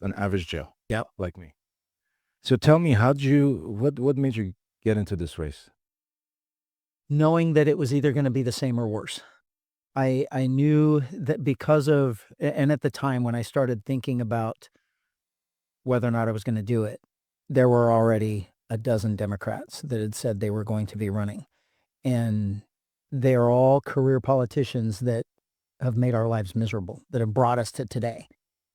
an average Joe Yep. like me. So tell me, what made you get into this race? Knowing that it was either gonna be the same or worse. I knew that because of and at the time when I started thinking about whether or not I was gonna do it, there were already a dozen Democrats that had said they were going to be running, and they are all career politicians that have made our lives miserable, that have brought us to today.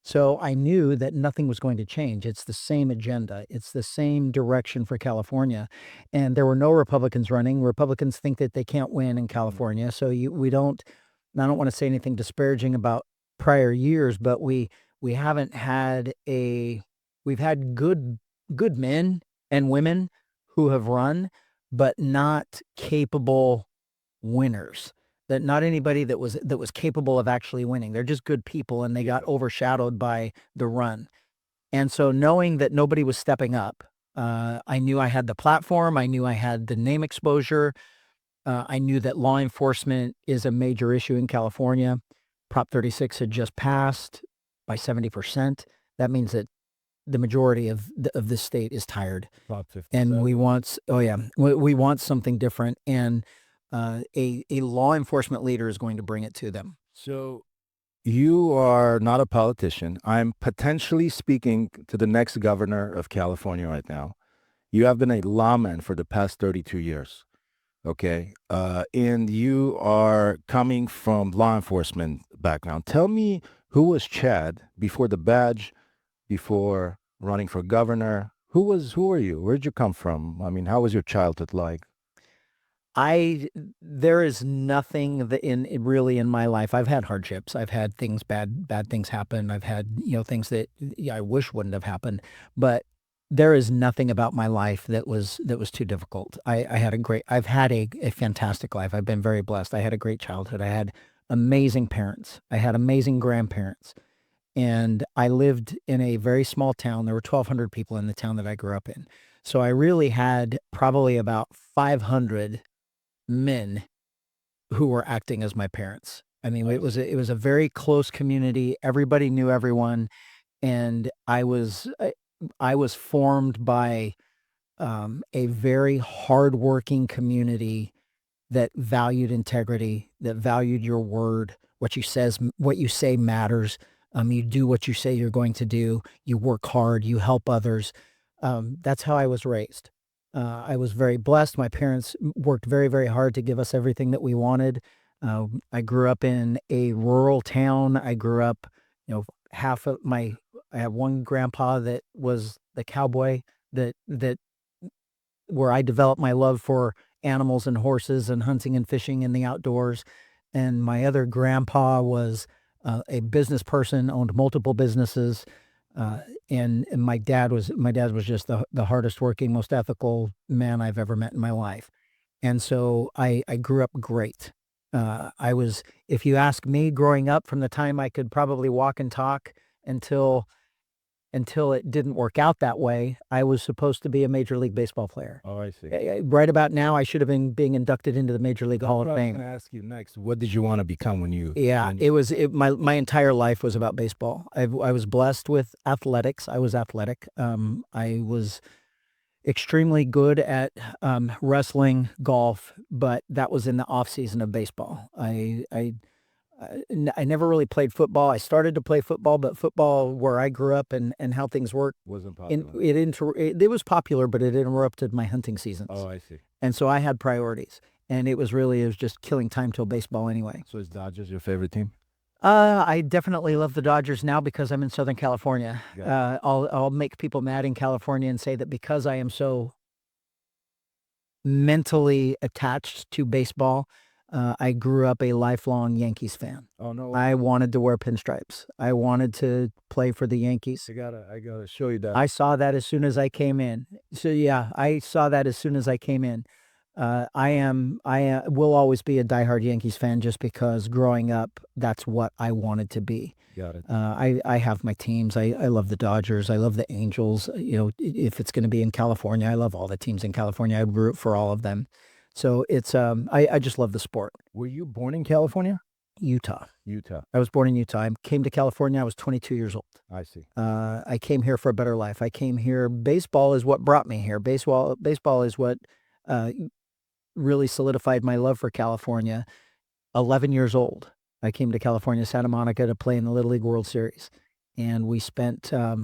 So I knew that nothing was going to change. It's the same agenda. It's the same direction for California. And there were no Republicans running. Republicans think that they can't win in Mm. California. So we don't, and I don't want to say anything disparaging about prior years, but we haven't had a we've had good men and women who have run, but not capable winners. That not anybody that was capable of actually winning. They're just good people and they got Yeah. overshadowed by the run. And so knowing that nobody was stepping up, I knew I had the platform, I knew I had the name exposure, I knew that law enforcement is a major issue in California. Prop 36 had just passed by 70%. That means that the majority of this state is tired. Prop And we 57. want oh, yeah, we want something different, and, a law enforcement leader is going to bring it to them. So you are not a politician. I'm potentially speaking to the next governor of California right now. You have been a lawman for the past 32 years. Okay. And you are coming from law enforcement background. Tell me, who was Chad before the badge, before running for governor? Who are you? Where'd you come from? I mean, how was your childhood like? I There is nothing that really in my life I've had hardships, I've had things bad things happen, I've had, things that, yeah, I wish wouldn't have happened, but there is nothing about my life that was too difficult. I've had a fantastic life, I've been very blessed, I had a great childhood, I had amazing parents, I had amazing grandparents, and I lived in a very small town, there were 1,200 people in the town that I grew up in. So I really had probably about 500 men who were acting as my parents. I mean, I see. it was a very close community, everybody knew everyone, and I was formed by, a very hardworking community that valued integrity, that valued your word, what you say matters, you do what you say you're going to do, you work hard, you help others. That's how I was raised. I was very blessed. My parents worked very, very hard to give us everything that we wanted. I grew up in a rural town. I grew up, half of my I have one grandpa that was the cowboy that where I developed my love for animals and horses and hunting and fishing in the outdoors. And my other grandpa was a business person, owned multiple businesses. And my dad was just the hardest working, most ethical man I've ever met in my life. And so I grew up great. If you ask me growing up from the time I could probably walk and talk until it didn't work out that way, I was supposed to be a Major League Baseball player. Oh, I see. Right about now, I should have been being inducted into the Major League That's Hall what of I was going Fame. to ask you next. What did you want to become Yeah, when you, my entire life was about baseball. I was blessed with athletics. I was athletic. I was extremely good at wrestling, golf, but that was in the off season of baseball. I never really played football. I started to play football, but football where I grew up and how things work, wasn't in popular? it was popular, but it interrupted my hunting Oh, seasons, I see. and so I had priorities, and it was just killing time till baseball anyway. So is Dodgers your favorite team? I definitely love the Dodgers now because I'm in Southern California. Got you. I'll make people mad in California and say that because I am so mentally attached to baseball, I grew up a lifelong Yankees fan. Oh, no way. I wanted to wear pinstripes. I wanted to play for the Yankees. I gotta show you that. I saw that as soon as I came in. So, yeah, I saw that as soon as I came in. Will always be a diehard Yankees fan just because growing up, that's what I wanted to be. Got it. I have my teams. I love the Dodgers. I love the Angels. If it's going to be in California, I love all the teams in California. I root for all of them. So I just love the sport. Were you born in California? Utah. Utah. I was born in Utah. I came to California. I was 22 years old. I see. I came here for a better life. I came here. Baseball is what brought me here. Baseball is what uh, really solidified my love for California. 11 years old, I came to California, Santa Monica, to play in the Little League World Series, and we spent a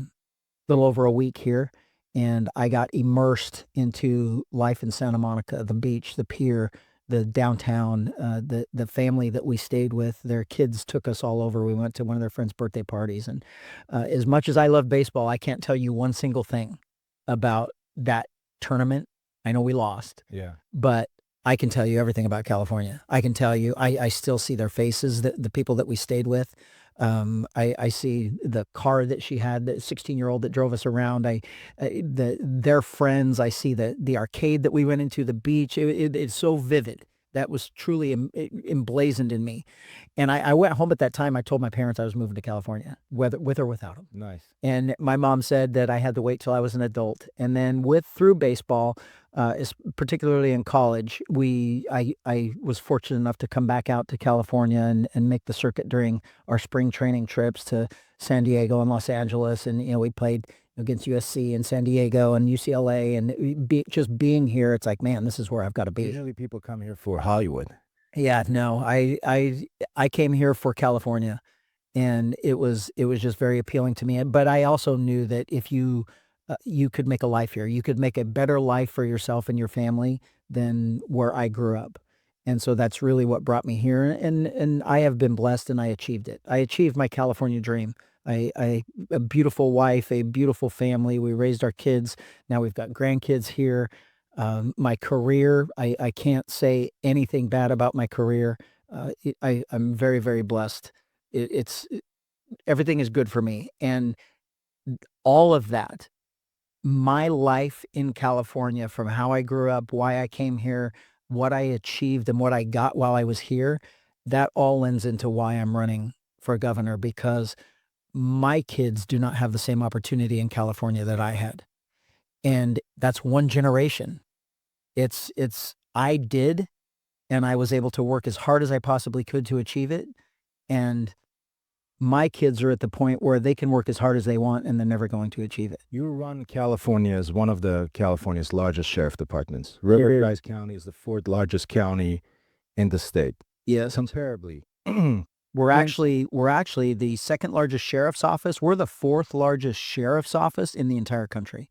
little over a week here. And I got immersed into life in Santa Monica, the beach, the pier, the downtown, the family that we stayed with. Their kids took us all over. We went to one of their friends' birthday parties, and as much as I love baseball, I can't tell you one single thing about that tournament. I know we lost, Yeah. but I can tell you everything about California. I can tell you, I still see their faces, the people that we stayed with. I see the car that she had, the 16-year-old that drove us around. Their friends. I see the arcade that we went into, the beach. It's so vivid. That was truly emblazoned in me. And I went home at that time. I told my parents I was moving to California, whether with or without them. Nice. And my mom said that I had to wait till I was an adult. And then through baseball, particularly in college, I was fortunate enough to come back out to California and make the circuit during our spring training trips to San Diego and Los Angeles. And, we played against USC and San Diego and UCLA. And just being here, it's like, man, this is where I've got to be. Usually people come here for Hollywood. Yeah, no, I came here for California, and it was just very appealing to me. But I also knew that if you could make a life here, you could make a better life for yourself and your family than where I grew up. And so that's really what brought me here. And I have been blessed, and I achieved it. I achieved my California dream. A beautiful wife, a beautiful family. We raised our kids. Now we've got grandkids here. My career, I can't say anything bad about my career. I'm very, very blessed. Everything is good for me. And all of that, my life in California, from how I grew up, why I came here, what I achieved, and what I got while I was here, that all lends into why I'm running for governor, because my kids do not have the same opportunity in California that I had. And that's one generation. I did, and I was able to work as hard as I possibly could to achieve it. And my kids are at the point where they can work as hard as they want, and they're never going to achieve it. You run California as one of the California's largest sheriff departments. Riverside County is the fourth largest county in the state. Yes. Comparably. We're actually the second largest sheriff's office. We're the fourth largest sheriff's office in the entire country.